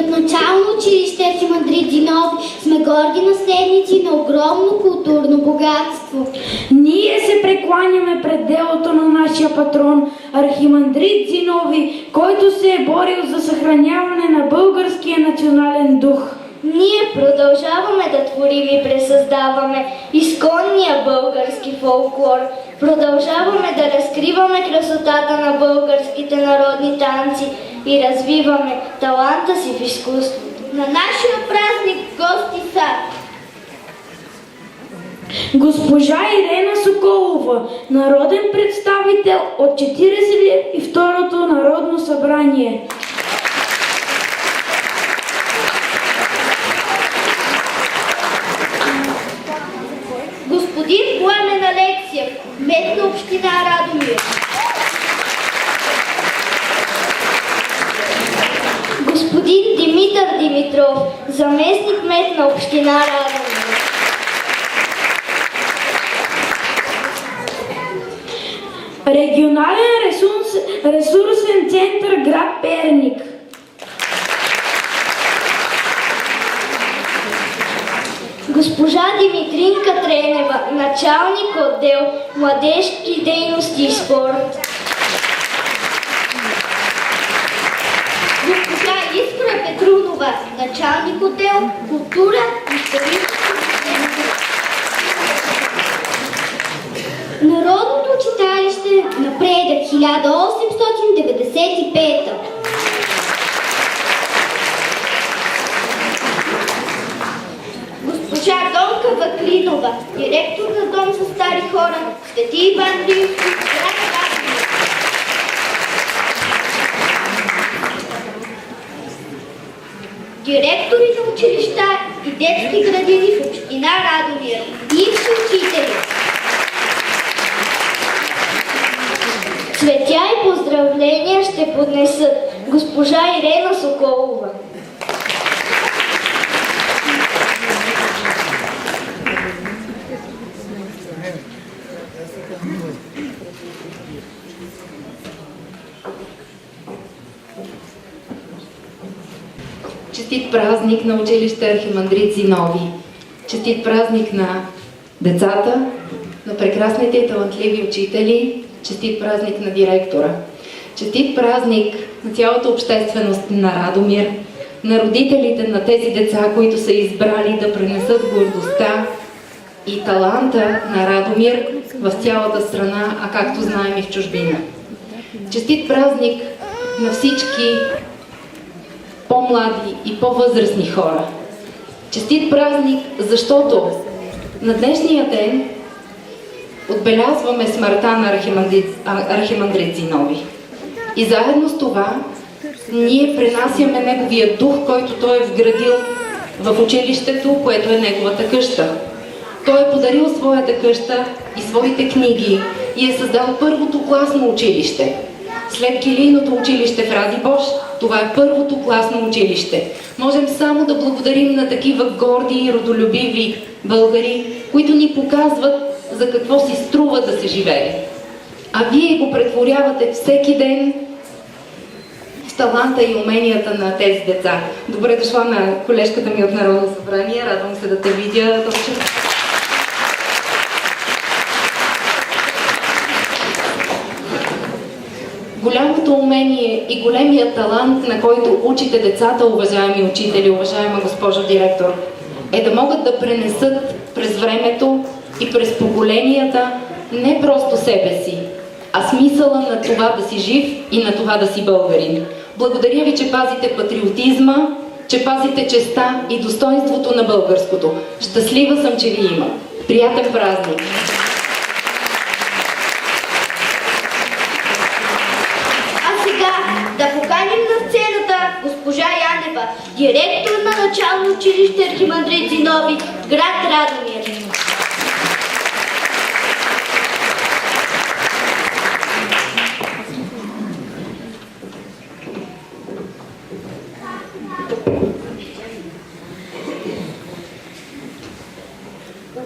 от начално училище Архимандрит Зиновий сме горди наследници на огромно културно богатство. Ние се прекланяме пред делото на нашия патрон Архимандрит Зиновий, който се е борил за съхраняване на българския национален дух. Ние продължаваме да творим и пресъздаваме изконния български фолклор. Продължаваме да разкриваме красотата на българските народни танци и развиваме таланта си в изкуството. На нашия празник гости са госпожа Ирена Соколова, народен представител от 42-то Народно събрание. господин Пламен Алексиев, кмет на община Радомир. Господин Димитър Димитров, заместник кмет на община Радомир. Регионален ресурсен център град Перник. Госпожа Димитринка Тренева, началник отдел младежки дейности и спорт. Госпожа Искра Петрунова, началник отдел култура и историческо наследство. Народното читалище Напредък 1895. Госпожа Донка Ваклинова, директор на Дом за стари хора, Свети Иван Римски, град Радомир. Директори на училища и детски градини в община Радомир, бивши учители. Цветя и поздравления ще поднесат госпожа Ирена Соколова. Честит празник на училище Архимандрит Зиновий. Честит празник на децата, на прекрасните и талантливи учители. Честит празник на директора. Честит празник на цялата общественост на Радомир, на родителите на тези деца, които са избрали да пренесат гордостта и таланта на Радомир в цялата страна, а както знаем и в чужбина. Честит празник на всички по-млади и по-възрастни хора. Честит празник, защото на днешния ден отбелязваме смъртта на Архимандрит Зиновий. И заедно с това ние пренасяме неговия дух, който той е вградил в училището, което е неговата къща. Той е подарил своята къща и своите книги и е създал първото класно училище. След килийното училище в Радибош, това е първото класно училище. Можем само да благодарим на такива горди и родолюбиви българи, които ни показват за какво си струва да се живее. А вие го претворявате всеки ден в таланта и уменията на тези деца. Добре дошла на колежката ми от Народно събрание. Радвам се да те видя. Голямото умение и големия талант, на който учите децата, уважаеми учители, уважаема госпожо директор, е да могат да пренесат през времето и през поколенията не просто себе си, а смисъла на това да си жив и на това да си българин. Благодаря ви, че пазите патриотизма, че пазите честта и достоинството на българското. Щастлива съм, че ви има. Приятен празник! Да поканим на сцената госпожа Янева, директор на начално училище Архимандрит Зиновий, град Радомир.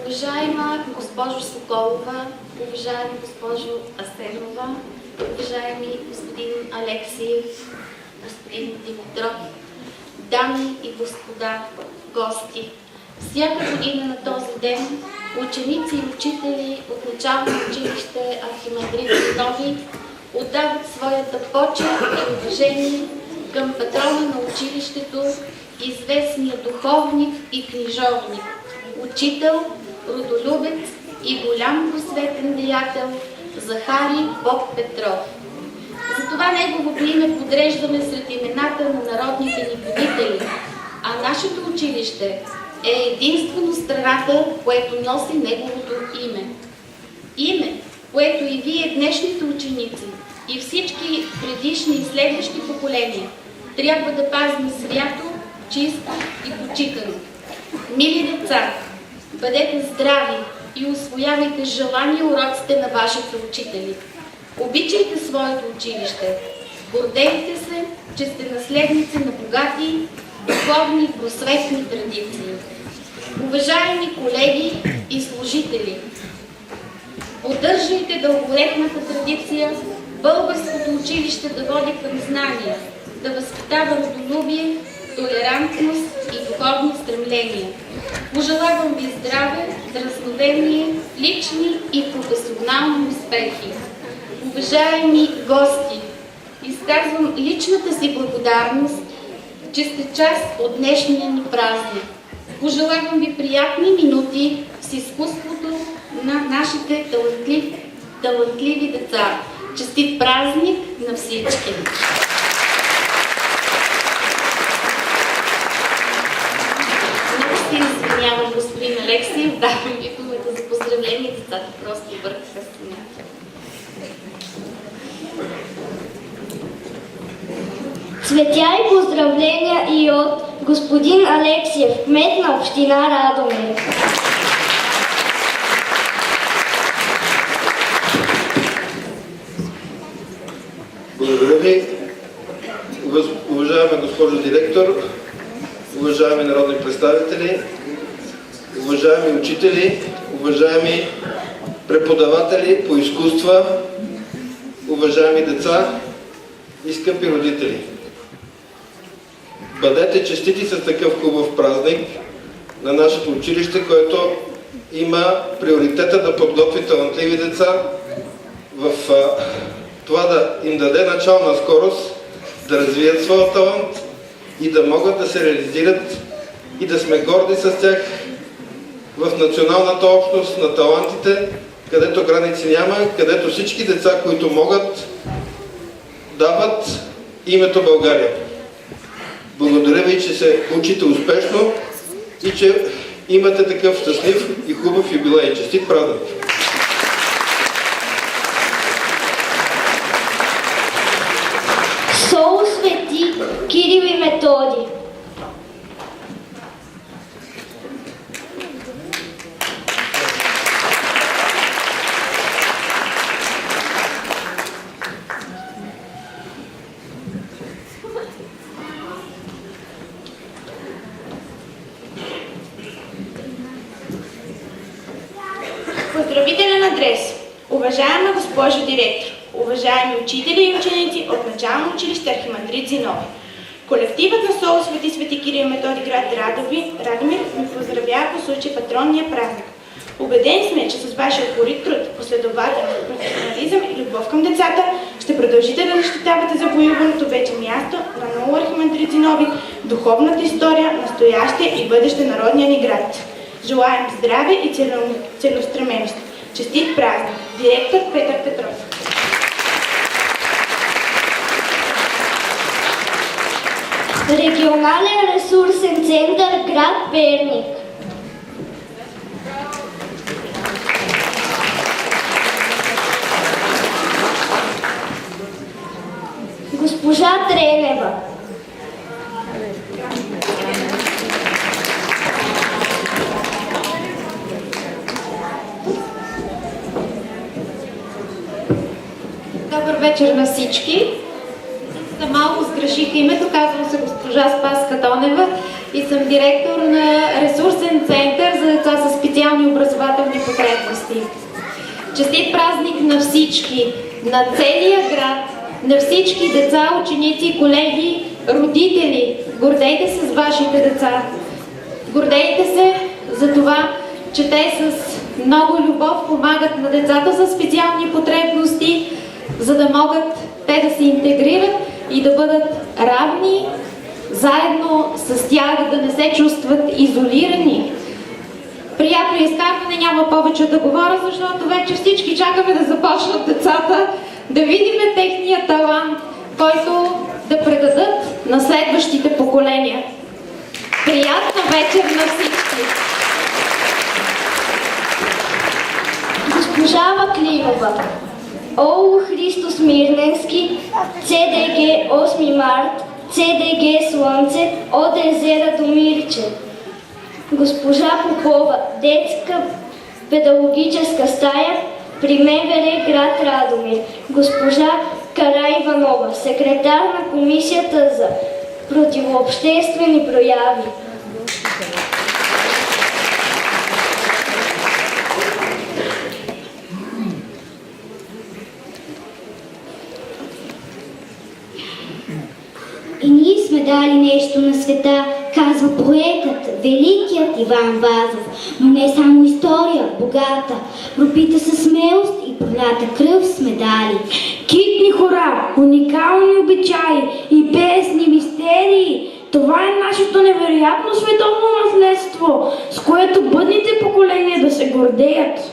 Уважаема госпожо Соколова, уважаема госпожо Асенова, уважаеми господин Алексиев, господин Димитров, дами и господа, гости! Всяка година на този ден ученици и учители от начално училище Архимандрит Зиновий отдават своята почет и уважение към патрона на училището, известния духовник и книжовник, учител, родолюбец и голям просветен деятел Захари Поп Петров. Затова неговото име подреждаме сред имената на народните ни будители, а нашето училище е единствено страната, което носи неговото име. Име, което и вие, днешните ученици, и всички предишни и следващи поколения трябва да пазим свято, чисто и почитано. Мили деца, бъдете здрави и усвоявайте желания уроците на вашите учители. Обичайте своето училище. Гордейте се, че сте наследници на богати, духовни и просветни традиции. Уважаеми колеги и служители, поддържайте дълголетната традиция българското училище да води към знания, да възпитава родолюбие, толерантност и духовни стремления. Пожелавам ви здраве, вдъхновение, лични и професионални успехи. Уважаеми гости, изказвам личната си благодарност, че сте част от днешния ни празник. Пожелавам ви приятни минути с изкуството на нашите талантливи деца. Честит празник на всички! Много се извинявам, господин Алексиев, давам ви думата за поздравление. Децата просто бъркаха с меня. Цветя и поздравления и от господин Алексиев, кмет на община Радомир. Благодаря ви, уважаема госпожо директор, уважаеми народни представители, уважаеми учители, уважаеми преподаватели по изкуства, уважаеми деца и скъпи родители. Бъдете честити с такъв хубав празник на нашето училище, което има приоритета да подготви талантливи деца в това да им даде начална скорост, да развият своя талант и да могат да се реализират и да сме горди с тях в националната общност на талантите, където граници няма, където всички деца, които могат, дават името България. Благодаря ви, че се учите успешно и че имате такъв щастлив и хубав юбилей. Честит празник! Сол свети Кирил и Методий. Поздравителен адрес! Уважаема госпожо директор, уважаеми учители и ученици от начално училище Архимандрит Зиновий, колективът на СОУ Свети Свети Кирил и Методий град Радомир ви поздравява по случай патронния празник. Убедени сме, че с вашия упорит труд, последователност, професионализъм и любов към децата ще продължите да защитавате завоюваното вече място на НОУ Архимандрит Зиновий, духовната история, настояще и бъдеще народния ни град. Желаем здраве и целеустременост. Честит празник! Директор Петър Петров. Регионален ресурсен център град Перник. Госпожа Тренева. Добър вечер на всички. За малко сгреших името, казвам се госпожа Спаска Тонева и съм директор на ресурсен център за деца със специални образователни потребности. Честит празник на всички, на целия град, на всички деца, ученици, колеги родители, гордейте се с вашите деца. Гордейте се за това, че те с много любов помагат на децата със специални потребности, за да могат те да се интегрират и да бъдат равни, заедно с тях, да не се чувстват изолирани. Приятно изкарване, няма повече да говоря, защото вече всички чакаме да започнат децата, да видим техния талант, който да предадат на следващите поколения. Приятна вечер на всички! Госпожа Ваклинова, ОУ Христос Мирненски, ЦДГ 8 март, ЦДГ Слънце, от езера до Мирче. Госпожа Попова, детска педагогическа стая при МВР град Радомир. Госпожа Караиванова, секретар на Комисията за противообществени прояви. И ние сме дали нещо на света, казва поетът, великият Иван Вазов. Но не само история, богата, пропита със смелост и пролята кръв сме дали. Китни хора, уникални обичаи и песни, мистерии. Това е нашето невероятно световно наследство, с което бъдните поколения да се гордеят.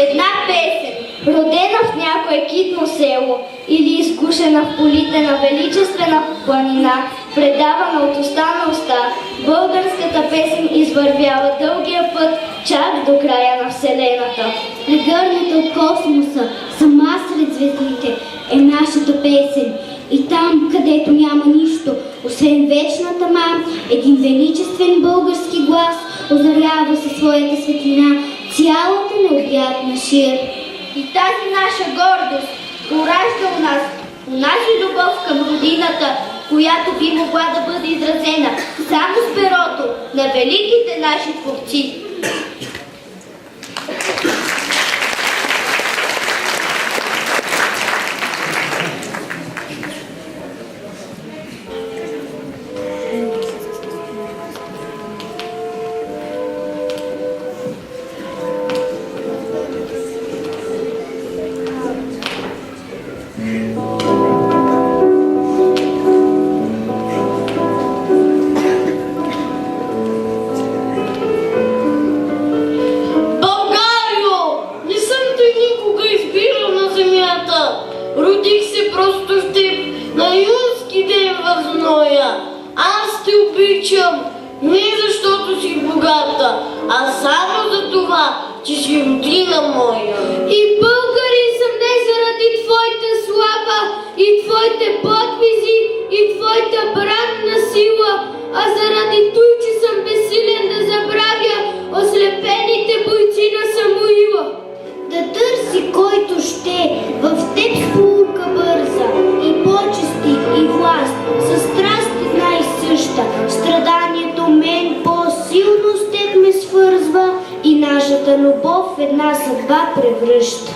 Една песен, родена в някое китно село или изкушена в полите на величествена планина, предавана от уста на уста, българската песен извървява дългия път чак до края на Вселената. Прегърната от космоса, сама сред звездите, е нашата песен. И там, където няма нищо, освен вечната мам, един величествен български глас озарява със своята светлина цялата необятна шир. И тази наша гордост поражда у нас унази любов към родината, която би могла да бъде изразена само с перото на великите наши творци. Родих се просто в теб на юнски ден в зноя. Аз те обичам не защото си богата, а само за това, че си родина моя. И българин съм не заради твоята слава и твоите подвизи и твоята братна сила, а заради той, че съм безсилен да забравя ослепените бойци на Самуила. Да търси който ще в теб сполука бърза и почести и власт, със страст една и съща. Страданието мен по-силно с теб ме свързва и нашата любов в една съдба превръща.